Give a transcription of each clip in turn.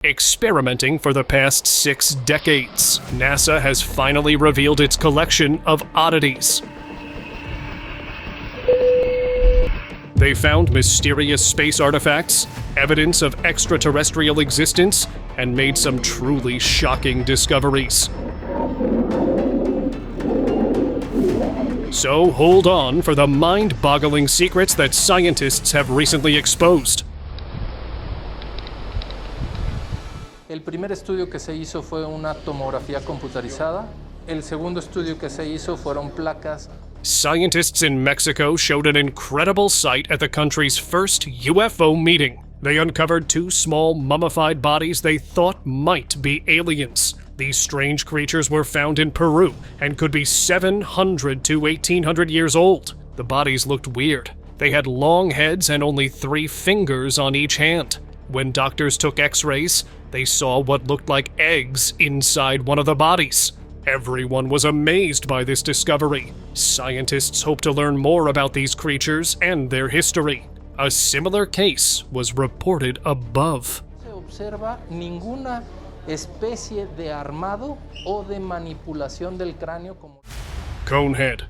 Experimenting for the past 6 decades, NASA has finally revealed its collection of oddities. They found mysterious space artifacts, evidence of extraterrestrial existence, and made some truly shocking discoveries. So hold on for the mind-boggling secrets that scientists have recently exposed. El primer estudio que se hizo fue una tomografía computarizada. El segundo estudio que se hizo fueron placas. Scientists in Mexico showed an incredible sight at the country's first UFO meeting. They uncovered 2 small mummified bodies they thought might be aliens. These strange creatures were found in Peru and could be 700 to 1800 years old. The bodies looked weird. They had long heads and only 3 fingers on each hand. When doctors took x-rays, they saw what looked like eggs inside one of the bodies. Everyone was amazed by this discovery. Scientists hope to learn more about these creatures and their history. A similar case was reported above. Se observa ninguna especie de armado o de manipulación del cráneo como Conehead.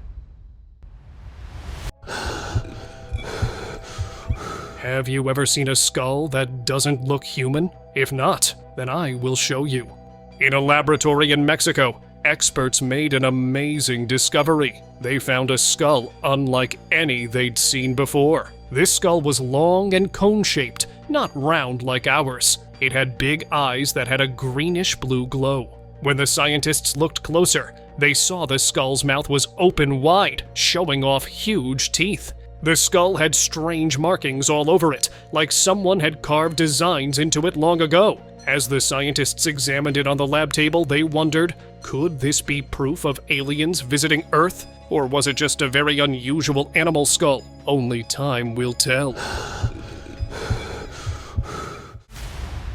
Have you ever seen a skull that doesn't look human? If not, then I will show you. In a laboratory in Mexico, experts made an amazing discovery. They found a skull unlike any they'd seen before. This skull was long and cone-shaped, not round like ours. It had big eyes that had a greenish-blue glow. When the scientists looked closer, they saw the skull's mouth was open wide, showing off huge teeth. The skull had strange markings all over it, like someone had carved designs into it long ago. As the scientists examined it on the lab table, they wondered, could this be proof of aliens visiting Earth? Or was it just a very unusual animal skull? Only time will tell.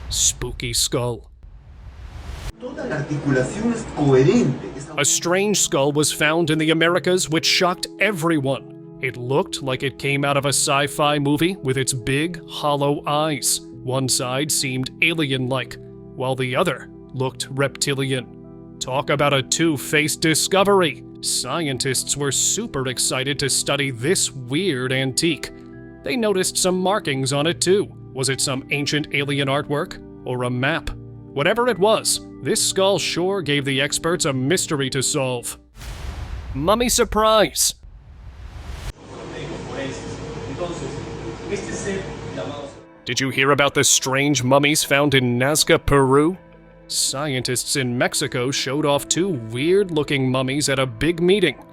Spooky skull. A strange skull was found in the Americas which shocked everyone. It looked like it came out of a sci-fi movie with its big, hollow eyes. One side seemed alien-like, while the other looked reptilian. Talk about a two-faced discovery! Scientists were super excited to study this weird antique. They noticed some markings on it too. Was it some ancient alien artwork? Or a map? Whatever it was, this skull sure gave the experts a mystery to solve. Mummy surprise! Did you hear about the strange mummies found in Nazca, Peru? Scientists in Mexico showed off 2 weird-looking mummies at a big meeting.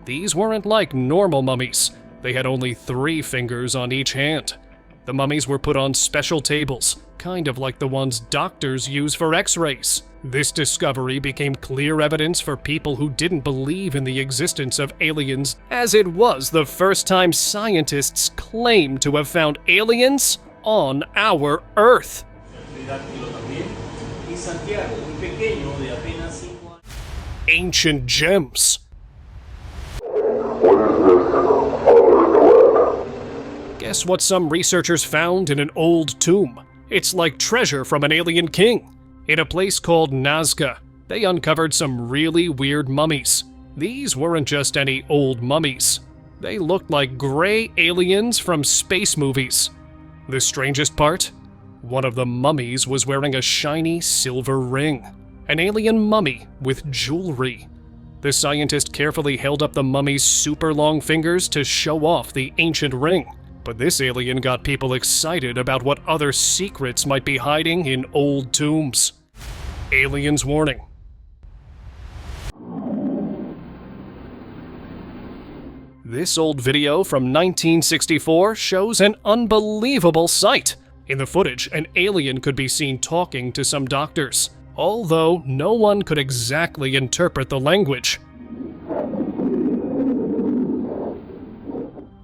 These weren't like normal mummies. They had only 3 fingers on each hand. The mummies were put on special tables, kind of like the ones doctors use for x-rays. This discovery became clear evidence for people who didn't believe in the existence of aliens, as it was the first time scientists claimed to have found aliens on our Earth. Ancient gems. Guess what some researchers found in an old tomb? It's like treasure from an alien king. In a place called Nazca, they uncovered some really weird mummies. These weren't just any old mummies. They looked like gray aliens from space movies. The strangest part? One of the mummies was wearing a shiny silver ring. An alien mummy with jewelry. The scientist carefully held up the mummy's super long fingers to show off the ancient ring. But this alien got people excited about what other secrets might be hiding in old tombs. Aliens warning. This old video from 1964 shows an unbelievable sight. In the footage, an alien could be seen talking to some doctors, although no one could exactly interpret the language.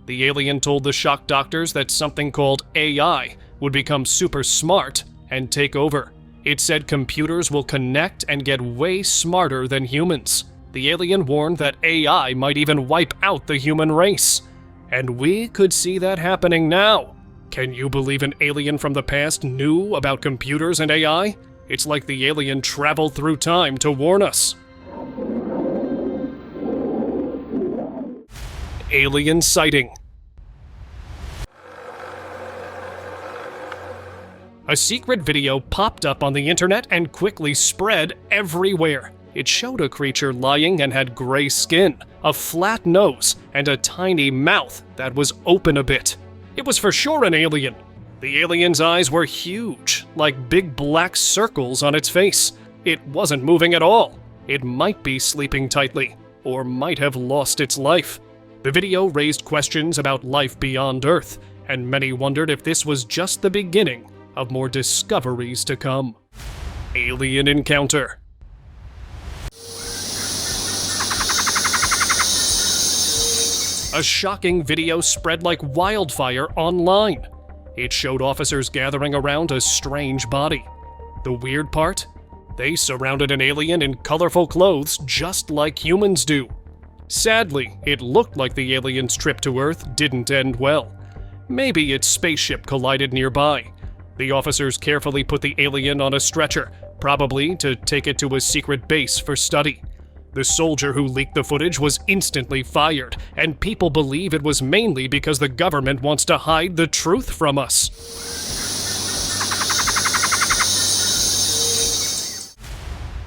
The alien told the shocked doctors that something called AI would become super smart and take over. It said computers will connect and get way smarter than humans. The alien warned that AI might even wipe out the human race. And we could see that happening now. Can you believe an alien from the past knew about computers and AI? It's like the alien traveled through time to warn us. Alien sighting. A secret video popped up on the internet and quickly spread everywhere. It showed a creature lying and had gray skin, a flat nose, and a tiny mouth that was open a bit. It was for sure an alien. The alien's eyes were huge, like big black circles on its face. It wasn't moving at all. It might be sleeping tightly, or might have lost its life. The video raised questions about life beyond Earth, and many wondered if this was just the beginning of more discoveries to come. Alien encounter. A shocking video spread like wildfire online. It showed officers gathering around a strange body. The weird part? They surrounded an alien in colorful clothes just like humans do. Sadly, it looked like the alien's trip to Earth didn't end well. Maybe its spaceship collided nearby. The officers carefully put the alien on a stretcher, probably to take it to a secret base for study. The soldier who leaked the footage was instantly fired, and people believe it was mainly because the government wants to hide the truth from us.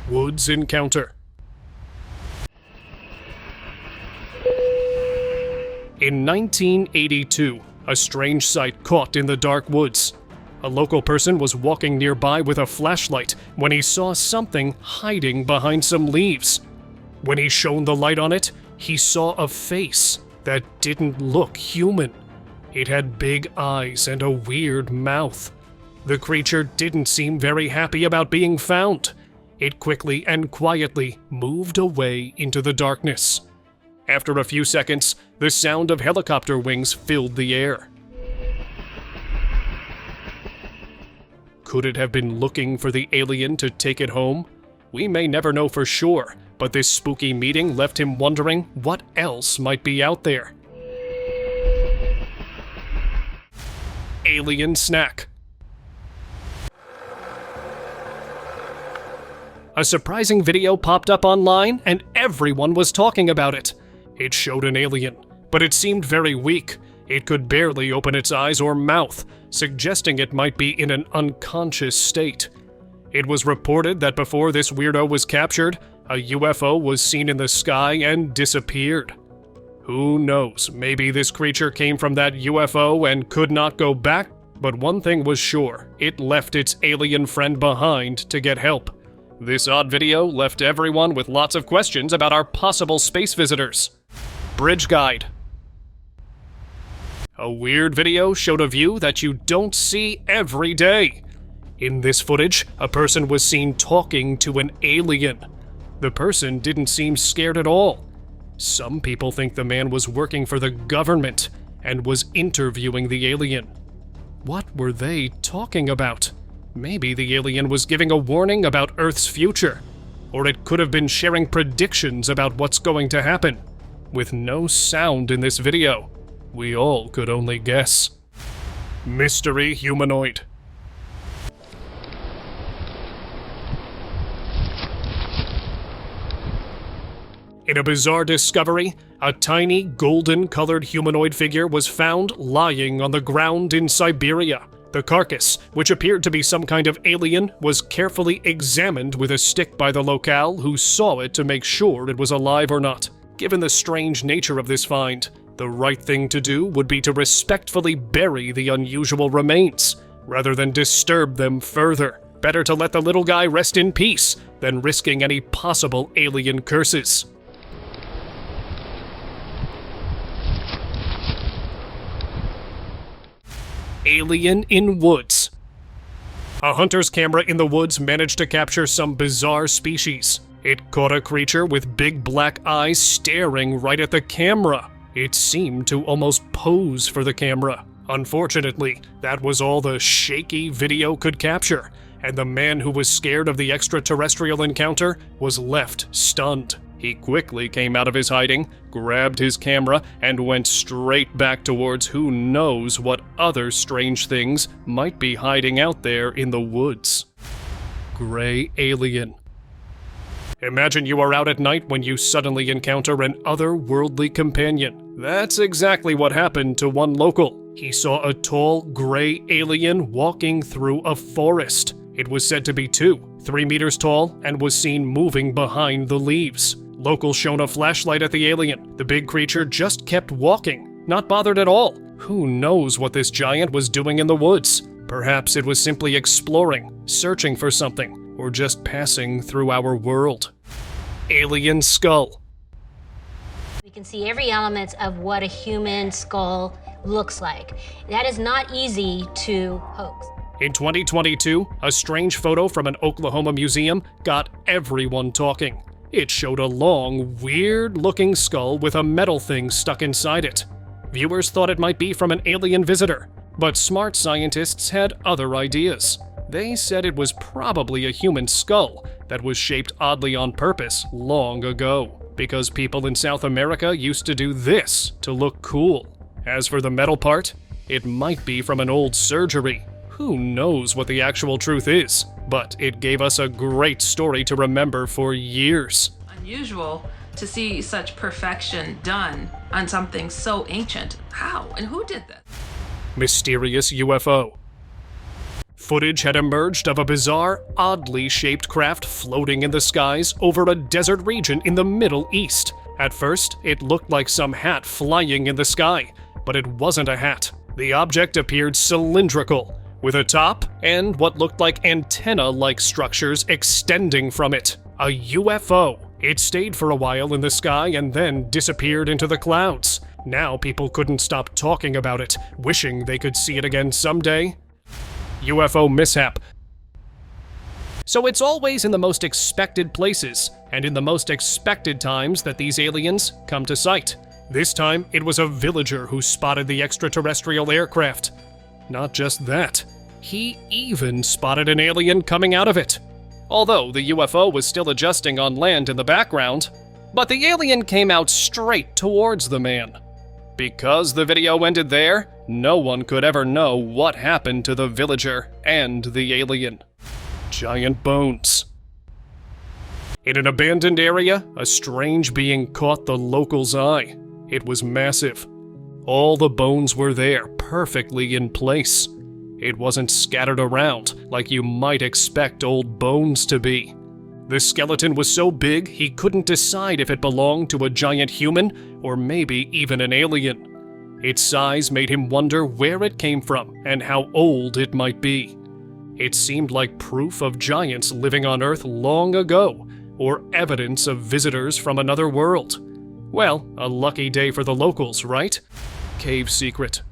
Woods encounter. In 1982, a strange sight caught in the dark woods. A local person was walking nearby with a flashlight when he saw something hiding behind some leaves. When he shone the light on it, he saw a face that didn't look human. It had big eyes and a weird mouth. The creature didn't seem very happy about being found. It quickly and quietly moved away into the darkness. After a few seconds, the sound of helicopter wings filled the air. Could it have been looking for the alien to take it home? We may never know for sure, but this spooky meeting left him wondering what else might be out there. Alien snack. A surprising video popped up online and everyone was talking about it. It showed an alien, but it seemed very weak. It could barely open its eyes or mouth, suggesting it might be in an unconscious state. It was reported that before this weirdo was captured, a UFO was seen in the sky and disappeared. Who knows, maybe this creature came from that UFO and could not go back, but one thing was sure, it left its alien friend behind to get help. This odd video left everyone with lots of questions about our possible space visitors. Bridge guide. A weird video showed a view that you don't see every day. In this footage, a person was seen talking to an alien. The person didn't seem scared at all. Some people think the man was working for the government and was interviewing the alien. What were they talking about? Maybe the alien was giving a warning about Earth's future, or it could have been sharing predictions about what's going to happen. With no sound in this video, we all could only guess. Mystery humanoid. In a bizarre discovery, a tiny golden-colored humanoid figure was found lying on the ground in Siberia. The carcass, which appeared to be some kind of alien, was carefully examined with a stick by the locale who saw it to make sure it was alive or not. Given the strange nature of this find, the right thing to do would be to respectfully bury the unusual remains, rather than disturb them further. Better to let the little guy rest in peace than risking any possible alien curses. Alien in woods. A hunter's camera in the woods managed to capture some bizarre species. It caught a creature with big black eyes staring right at the camera. It seemed to almost pose for the camera. Unfortunately, that was all the shaky video could capture, and the man who was scared of the extraterrestrial encounter was left stunned. He quickly came out of his hiding, grabbed his camera, and went straight back towards who knows what other strange things might be hiding out there in the woods. Gray alien. Imagine you are out at night when you suddenly encounter an otherworldly companion. That's exactly what happened to one local. He saw a tall, gray alien walking through a forest. It was said to be 3 meters tall, and was seen moving behind the leaves. Locals shone a flashlight at the alien. The big creature just kept walking, not bothered at all. Who knows what this giant was doing in the woods? Perhaps it was simply exploring, searching for something, or just passing through our world. Alien skull. We can see every element of what a human skull looks like. That is not easy to hoax. In 2022, a strange photo from an Oklahoma museum got everyone talking. It showed a long, weird-looking skull with a metal thing stuck inside it. Viewers thought it might be from an alien visitor, but smart scientists had other ideas. They said it was probably a human skull that was shaped oddly on purpose long ago, because people in South America used to do this to look cool. As for the metal part, it might be from an old surgery. Who knows what the actual truth is, but it gave us a great story to remember for years. Unusual to see such perfection done on something so ancient. How and who did that? Mysterious UFO. Footage had emerged of a bizarre, oddly shaped craft floating in the skies over a desert region in the Middle East. At first, it looked like some hat flying in the sky, but it wasn't a hat. The object appeared cylindrical, with a top and what looked like antenna-like structures extending from it. A UFO. It stayed for a while in the sky and then disappeared into the clouds. Now people couldn't stop talking about it, wishing they could see it again someday. UFO mishap. So it's always in the most expected places, and in the most expected times that these aliens come to sight. This time, it was a villager who spotted the extraterrestrial aircraft. Not just that, he even spotted an alien coming out of it. Although the UFO was still adjusting on land in the background, but the alien came out straight towards the man. Because the video ended there, no one could ever know what happened to the villager and the alien. Giant bones. In an abandoned area, a strange being caught the locals' eye. It was massive. All the bones were there, perfectly in place. It wasn't scattered around like you might expect old bones to be. The skeleton was so big he couldn't decide if it belonged to a giant human or maybe even an alien. Its size made him wonder where it came from and how old it might be. It seemed like proof of giants living on Earth long ago, or evidence of visitors from another world. Well, a lucky day for the locals, right? Cave secret.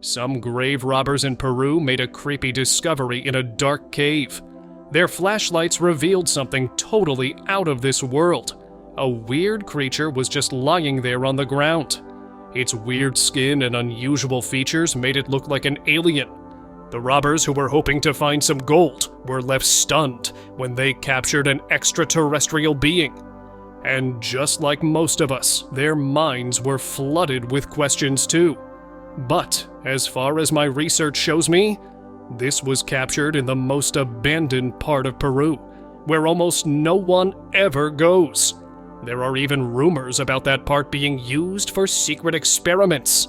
Some grave robbers in Peru made a creepy discovery in a dark cave. Their flashlights revealed something totally out of this world. A weird creature was just lying there on the ground. Its weird skin and unusual features made it look like an alien. The robbers who were hoping to find some gold were left stunned when they captured an extraterrestrial being. And just like most of us, their minds were flooded with questions too. But, as far as my research shows me, this was captured in the most abandoned part of Peru, where almost no one ever goes. There are even rumors about that part being used for secret experiments.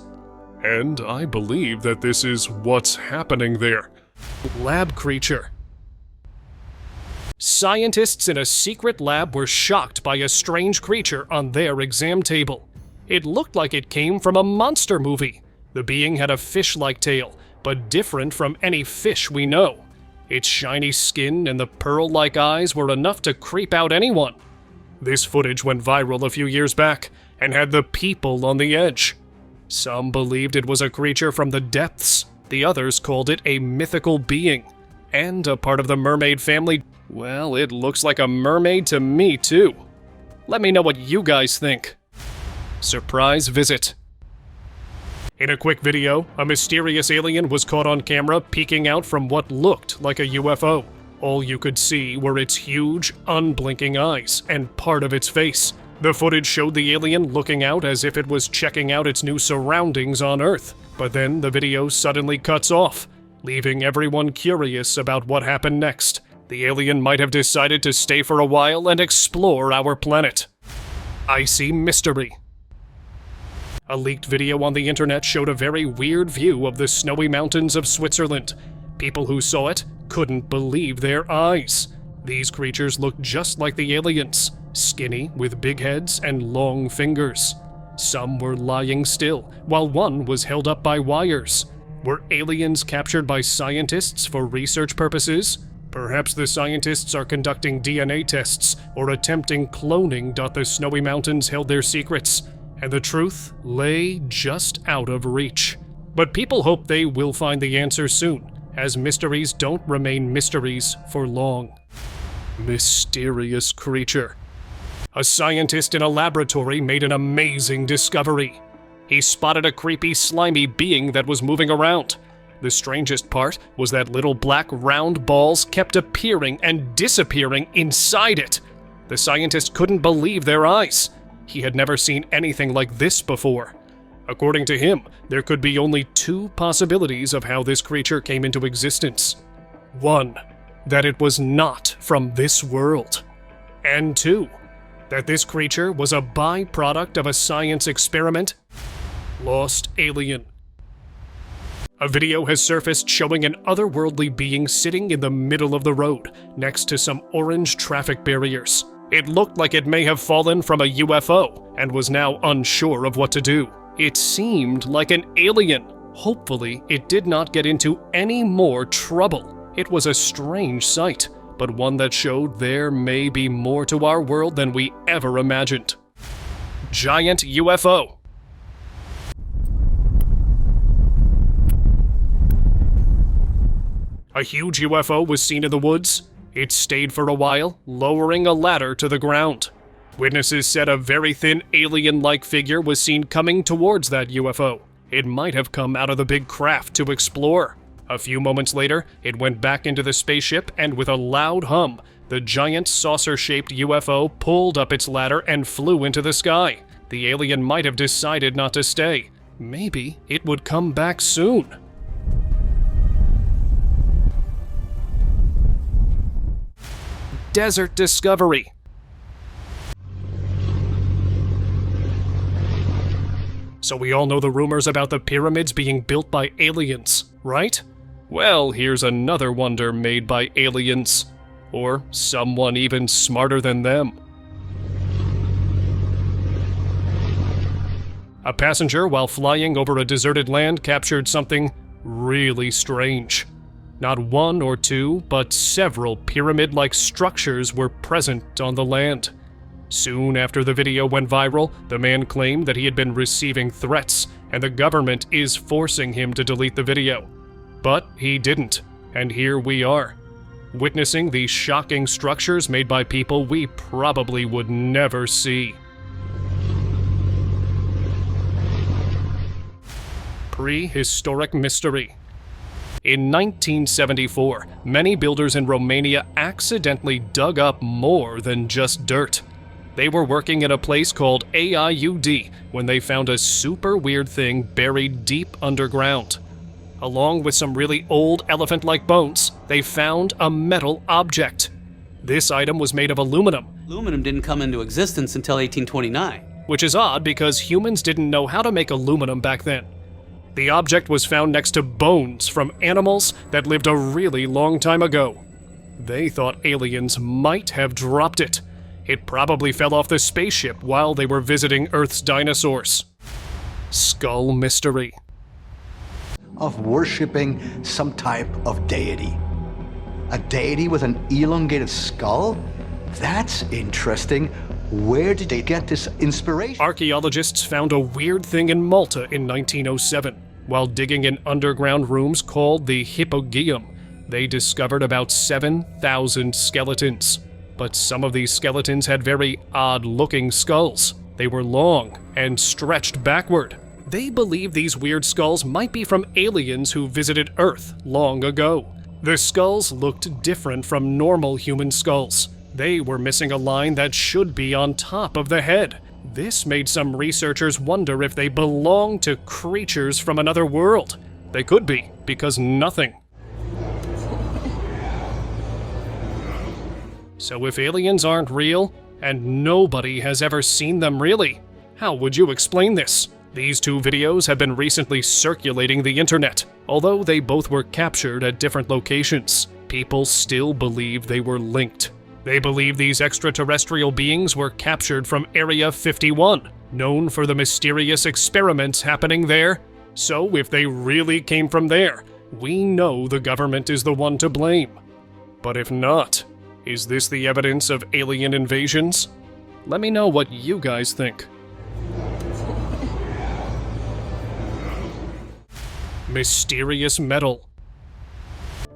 And I believe that this is what's happening there. Lab creature. Scientists in a secret lab were shocked by a strange creature on their exam table. It looked like it came from a monster movie. The being had a fish-like tail, but different from any fish we know. Its shiny skin and the pearl-like eyes were enough to creep out anyone. This footage went viral a few years back and had the people on the edge. Some believed it was a creature from the depths. The others called it a mythical being. And a part of the mermaid family. Well, it looks like a mermaid to me too. Let me know what you guys think. Surprise visit. In a quick video, a mysterious alien was caught on camera peeking out from what looked like a UFO. All you could see were its huge, unblinking eyes and part of its face. The footage showed the alien looking out as if it was checking out its new surroundings on Earth. But then the video suddenly cuts off, leaving everyone curious about what happened next. The alien might have decided to stay for a while and explore our planet. Icy mystery. A leaked video on the internet showed a very weird view of the snowy mountains of Switzerland. People who saw it couldn't believe their eyes. These creatures looked just like the aliens, skinny with big heads and long fingers. Some were lying still, while one was held up by wires. Were aliens captured by scientists for research purposes? Perhaps the scientists are conducting DNA tests or attempting cloning. The snowy mountains held their secrets, and the truth lay just out of reach. But people hope they will find the answer soon, as mysteries don't remain mysteries for long. Mysterious creature. A scientist in a laboratory made an amazing discovery. He spotted a creepy, slimy being that was moving around. The strangest part was that little black round balls kept appearing and disappearing inside it. The scientist couldn't believe their eyes. He had never seen anything like this before. According to him, there could be only two possibilities of how this creature came into existence. One, that it was not from this world. And two, that this creature was a byproduct of a science experiment. Lost alien. A video has surfaced showing an otherworldly being sitting in the middle of the road, next to some orange traffic barriers. It looked like it may have fallen from a UFO, and was now unsure of what to do. It seemed like an alien. Hopefully, it did not get into any more trouble. It was a strange sight, but one that showed there may be more to our world than we ever imagined. Giant UFO. A huge UFO was seen in the woods. It stayed for a while, lowering a ladder to the ground. Witnesses said a very thin alien-like figure was seen coming towards that UFO. It might have come out of the big craft to explore. A few moments later, it went back into the spaceship, and with a loud hum, the giant saucer-shaped UFO pulled up its ladder and flew into the sky. The alien might have decided not to stay. Maybe it would come back soon. Desert discovery. So we all know the rumors about the pyramids being built by aliens, right? Well, here's another wonder made by aliens. Or someone even smarter than them. A passenger, while flying over a deserted land, captured something really strange. Not one or two, but several pyramid-like structures were present on the land. Soon after the video went viral, the man claimed that he had been receiving threats, and the government is forcing him to delete the video. But he didn't, and here we are, witnessing these shocking structures made by people we probably would never see. Prehistoric mystery. In 1974, many builders in Romania accidentally dug up more than just dirt. They were working in a place called AIUD when they found a super weird thing buried deep underground. Along with some really old elephant-like bones, they found a metal object. This item was made of aluminum. Aluminum didn't come into existence until 1829. Which is odd because humans didn't know how to make aluminum back then. The object was found next to bones from animals that lived a really long time ago. They thought aliens might have dropped it. It probably fell off the spaceship while they were visiting Earth's dinosaurs. Skull mystery. Of worshipping some type of deity. A deity with an elongated skull? That's interesting. Where did they get this inspiration? Archaeologists found a weird thing in Malta in 1907. While digging in underground rooms called the Hypogeum, they discovered about 7,000 skeletons. But some of these skeletons had very odd-looking skulls. They were long and stretched backward. They believe these weird skulls might be from aliens who visited Earth long ago. The skulls looked different from normal human skulls. They were missing a line that should be on top of the head. This made some researchers wonder if they belonged to creatures from another world. They could be, because nothing. So if aliens aren't real, and nobody has ever seen them really, how would you explain this? These two videos have been recently circulating the internet. Although they both were captured at different locations, people still believe they were linked. They believe these extraterrestrial beings were captured from Area 51, known for the mysterious experiments happening there. So if they really came from there, we know the government is the one to blame. But if not, is this the evidence of alien invasions? Let me know what you guys think. Mysterious metal.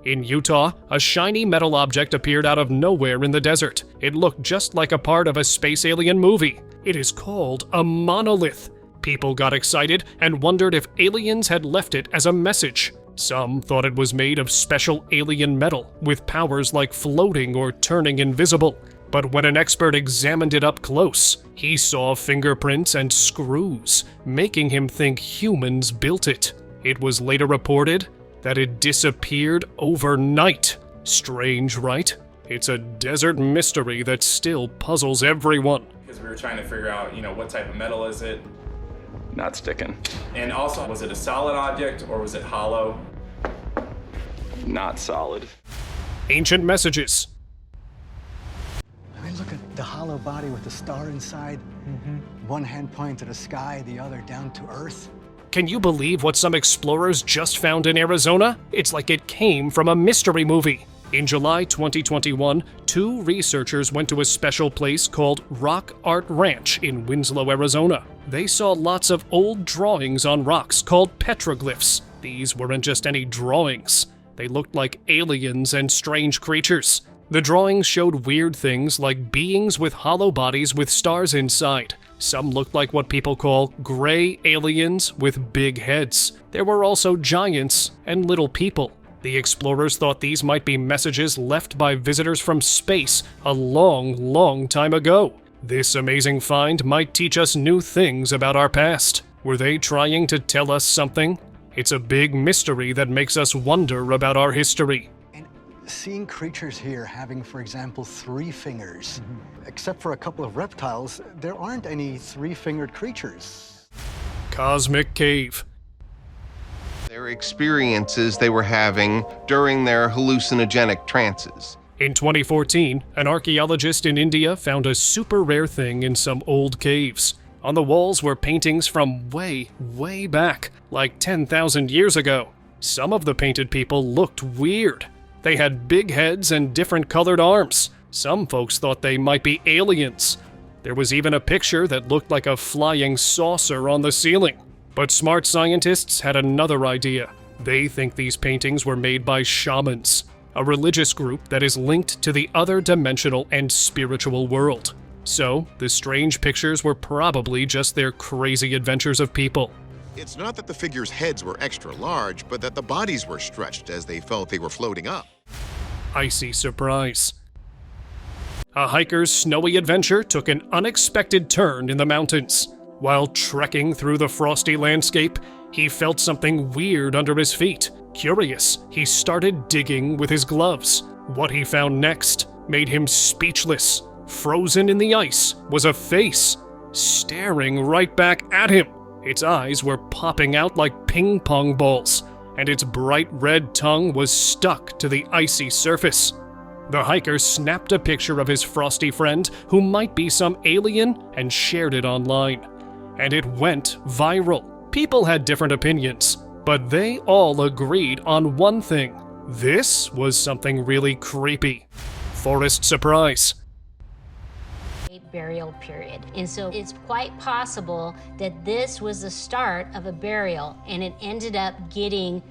In Utah, a shiny metal object appeared out of nowhere in the desert. It looked just like a part of a space alien movie. It is called a monolith. People got excited and wondered if aliens had left it as a message. Some thought it was made of special alien metal with powers like floating or turning invisible. But when an expert examined it up close, he saw fingerprints and screws, making him think humans built it. It was later reported that it disappeared overnight. Strange, right? It's a desert mystery that still puzzles everyone. Because we were trying to figure out, what type of metal is it? Not sticking. And also, was it a solid object or was it hollow? Not solid. Ancient messages. I mean, look at the hollow body with the star inside. One hand pointing to the sky, the other down to Earth. Can you believe what some explorers just found in Arizona? It's like it came from a mystery movie. In July 2021, 2 researchers went to a special place called Rock Art Ranch in Winslow, Arizona. They saw lots of old drawings on rocks called petroglyphs. These weren't just any drawings. They looked like aliens and strange creatures. The drawings showed weird things like beings with hollow bodies with stars inside. Some looked like what people call gray aliens with big heads. There were also giants and little people. The explorers thought these might be messages left by visitors from space a long, long time ago. This amazing find might teach us new things about our past. Were they trying to tell us something? It's a big mystery that makes us wonder about our history. Seeing creatures here having, for example, 3 fingers. Except for a couple of reptiles, there aren't any 3-fingered creatures. Cosmic cave. Their experiences they were having during their hallucinogenic trances. In 2014, an archaeologist in India found a super rare thing in some old caves. On the walls were paintings from way, way back, like 10,000 years ago. Some of the painted people looked weird. They had big heads and different colored arms. Some folks thought they might be aliens. There was even a picture that looked like a flying saucer on the ceiling. But smart scientists had another idea. They think these paintings were made by shamans, a religious group that is linked to the other dimensional and spiritual world. So, the strange pictures were probably just their crazy adventures of people. It's not that the figures' heads were extra large, but that the bodies were stretched as they felt they were floating up. Icy surprise. A hiker's snowy adventure took an unexpected turn in the mountains. While trekking through the frosty landscape, he felt something weird under his feet. Curious, he started digging with his gloves. What he found next made him speechless. Frozen in the ice was a face, staring right back at him. Its eyes were popping out like ping pong balls, and its bright red tongue was stuck to the icy surface. The hiker snapped a picture of his frosty friend, who might be some alien, and shared it online. And it went viral. People had different opinions, but they all agreed on one thing. This was something really creepy. Forest surprise. Burial period. And so it's quite possible that this was the start of a burial and it ended up getting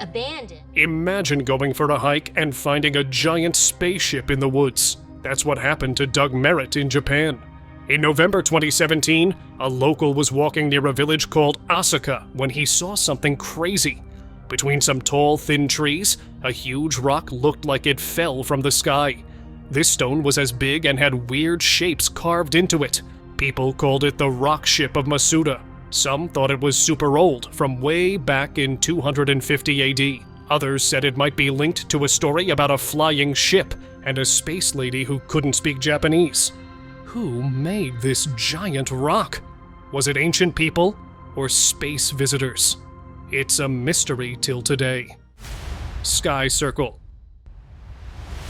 abandoned. Imagine going for a hike and finding a giant spaceship in the woods. That's what happened to Doug Merritt in Japan. In November 2017, a local was walking near a village called Osaka when he saw something crazy. Between some tall, thin trees, a huge rock looked like it fell from the sky. This stone was as big and had weird shapes carved into it. People called it the rock ship of Masuda. Some thought it was super old, from way back in 250 AD. Others said it might be linked to a story about a flying ship and a space lady who couldn't speak Japanese. Who made this giant rock? Was it ancient people or space visitors? It's a mystery till today. Sky Circle.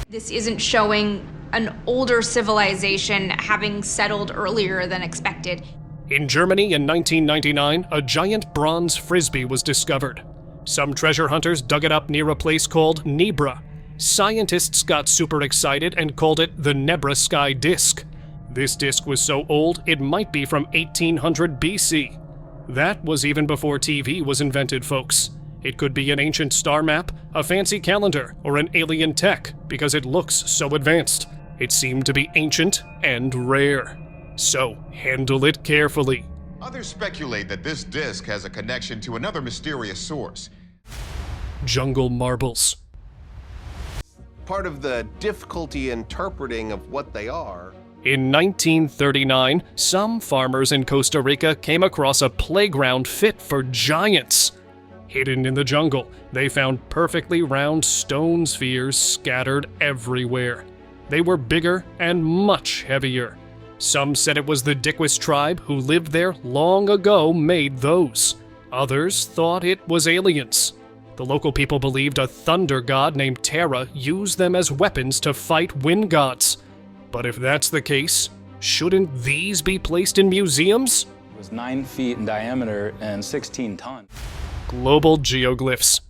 This isn't showing an older civilization having settled earlier than expected. In Germany in 1999, a giant bronze frisbee was discovered. Some treasure hunters dug it up near a place called Nebra. Scientists got super excited and called it the Nebra Sky Disk. This disk was so old it might be from 1800 BC. That was even before TV was invented, folks. It could be an ancient star map, a fancy calendar, or an alien tech because it looks so advanced. It seemed to be ancient and rare. So handle it carefully. Others speculate that this disk has a connection to another mysterious source. Jungle marbles. Part of the difficulty interpreting of what they are. In 1939, some farmers in Costa Rica came across a playground fit for giants. Hidden in the jungle, they found perfectly round stone spheres scattered everywhere. They were bigger and much heavier. Some said it was the Dickwis tribe who lived there long ago made those. Others thought it was aliens. The local people believed a thunder god named Terra used them as weapons to fight wind gods. But if that's the case, shouldn't these be placed in museums? It was 9 feet in diameter and 16 tons. Global geoglyphs.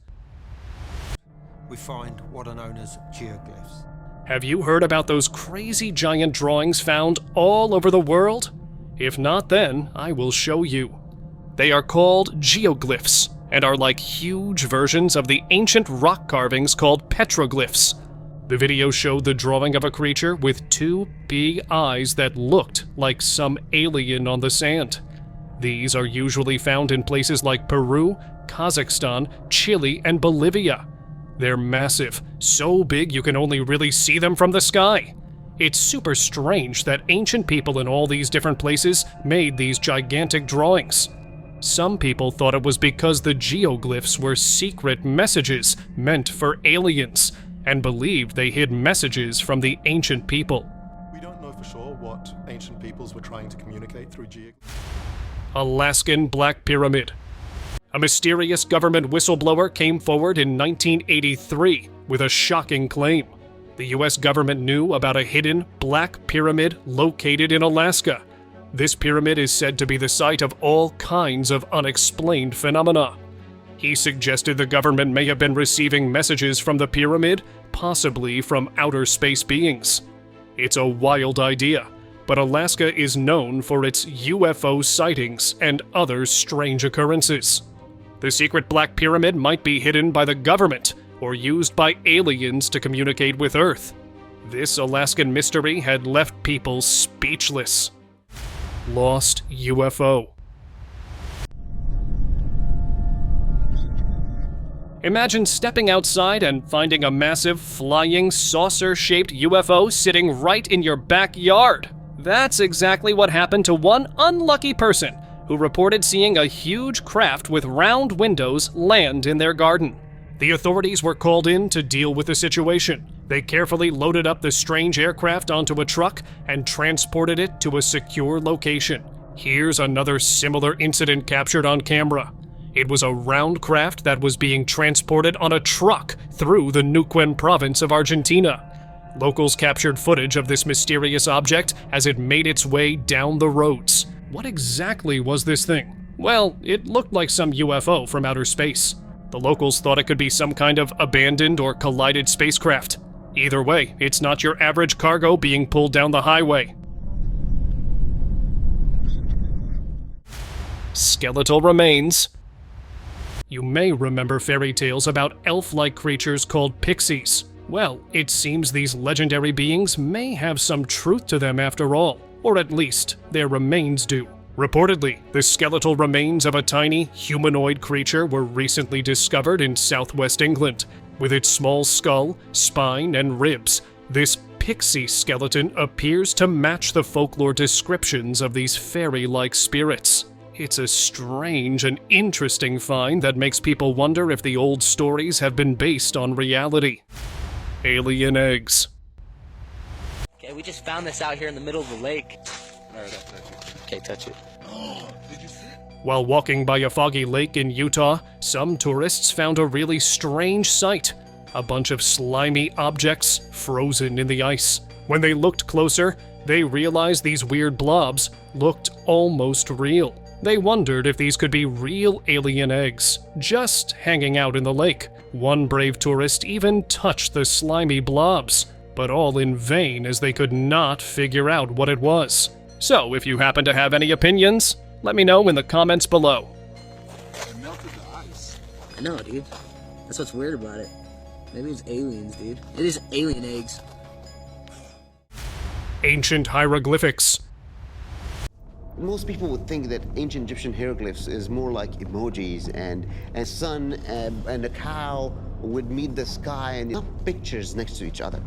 We find what are known as geoglyphs. Have you heard about those crazy giant drawings found all over the world? If not, then I will show you. They are called geoglyphs and are like huge versions of the ancient rock carvings called petroglyphs. The video showed the drawing of a creature with 2 big eyes that looked like some alien on the sand. These are usually found in places like Peru, Kazakhstan, Chile, and Bolivia. They're massive, so big you can only really see them from the sky. It's super strange that ancient people in all these different places made these gigantic drawings. Some people thought it was because the geoglyphs were secret messages meant for aliens, and believed they hid messages from the ancient people. We don't know for sure what ancient peoples were trying to communicate through Alaskan Black Pyramid. A mysterious government whistleblower came forward in 1983 with a shocking claim. The US government knew about a hidden black pyramid located in Alaska. This pyramid is said to be the site of all kinds of unexplained phenomena. He suggested the government may have been receiving messages from the pyramid, possibly from outer space beings. It's a wild idea, but Alaska is known for its UFO sightings and other strange occurrences. The secret Black Pyramid might be hidden by the government or used by aliens to communicate with Earth. This Alaskan mystery had left people speechless. Lost UFO. Imagine stepping outside and finding a massive, flying, saucer-shaped UFO sitting right in your backyard. That's exactly what happened to one unlucky person who reported seeing a huge craft with round windows land in their garden. The authorities were called in to deal with the situation. They carefully loaded up the strange aircraft onto a truck and transported it to a secure location. Here's another similar incident captured on camera. It was a round craft that was being transported on a truck through the Neuquén province of Argentina. Locals captured footage of this mysterious object as it made its way down the roads. What exactly was this thing? Well, it looked like some UFO from outer space. The locals thought it could be some kind of abandoned or collided spacecraft. Either way, it's not your average cargo being pulled down the highway. Skeletal remains. You may remember fairy tales about elf-like creatures called pixies. Well, it seems these legendary beings may have some truth to them after all, or at least their remains do. Reportedly, the skeletal remains of a tiny humanoid creature were recently discovered in southwest England. With its small skull, spine, and ribs, this Pixie skeleton appears to match the folklore descriptions of these fairy-like spirits. It's a strange and interesting find that makes people wonder if the old stories have been based on reality. Alien eggs. Okay, we just found this out here in the middle of the lake. Alright, don't touch it. Okay, touch it. Did you see it? While walking by a foggy lake in Utah, some tourists found a really strange sight. A bunch of slimy objects frozen in the ice. When they looked closer, they realized these weird blobs looked almost real. They wondered if these could be real alien eggs, just hanging out in the lake. One brave tourist even touched the slimy blobs, but all in vain as they could not figure out what it was. So if you happen to have any opinions, let me know in the comments below. They melted the ice. I know, dude. That's what's weird about it. Maybe it's aliens, dude. It is alien eggs. Ancient hieroglyphics. Most people would think that ancient Egyptian hieroglyphs is more like emojis, and a sun and a cow would meet the sky, and not pictures next to each other.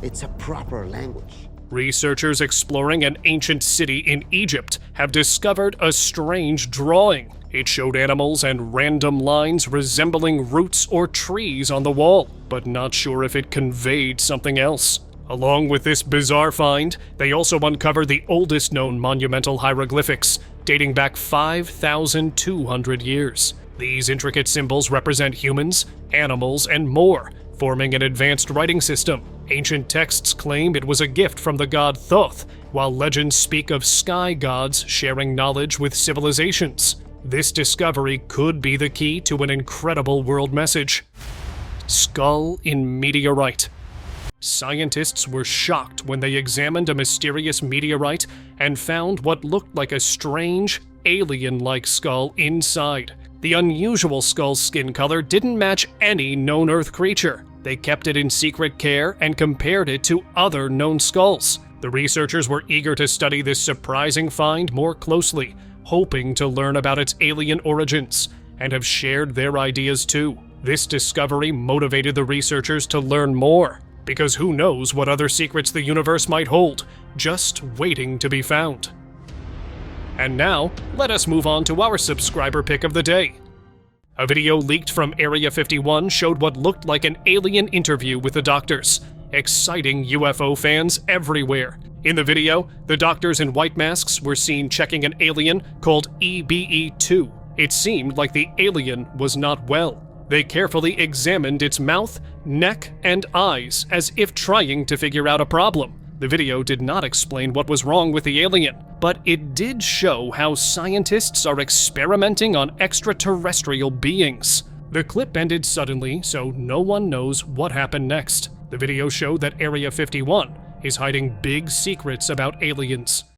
It's a proper language. Researchers exploring an ancient city in Egypt have discovered a strange drawing. It showed animals and random lines resembling roots or trees on the wall, but not sure if it conveyed something else. Along with this bizarre find, they also uncovered the oldest known monumental hieroglyphics, dating back 5,200 years. These intricate symbols represent humans, animals, and more, forming an advanced writing system. Ancient texts claim it was a gift from the god Thoth, while legends speak of sky gods sharing knowledge with civilizations. This discovery could be the key to an incredible world message. Skull in meteorite. Scientists were shocked when they examined a mysterious meteorite and found what looked like a strange, alien-like skull inside. The unusual skull's skin color didn't match any known Earth creature. They kept it in secret care and compared it to other known skulls. The researchers were eager to study this surprising find more closely, hoping to learn about its alien origins, and have shared their ideas too. This discovery motivated the researchers to learn more, because who knows what other secrets the universe might hold, just waiting to be found. And now, let us move on to our subscriber pick of the day. A video leaked from Area 51 showed what looked like an alien interview with the doctors, exciting UFO fans everywhere. In the video, the doctors in white masks were seen checking an alien called EBE-2. It seemed like the alien was not well. They carefully examined its mouth, neck, and eyes as if trying to figure out a problem. The video did not explain what was wrong with the alien, but it did show how scientists are experimenting on extraterrestrial beings. The clip ended suddenly, so no one knows what happened next. The video showed that Area 51 is hiding big secrets about aliens.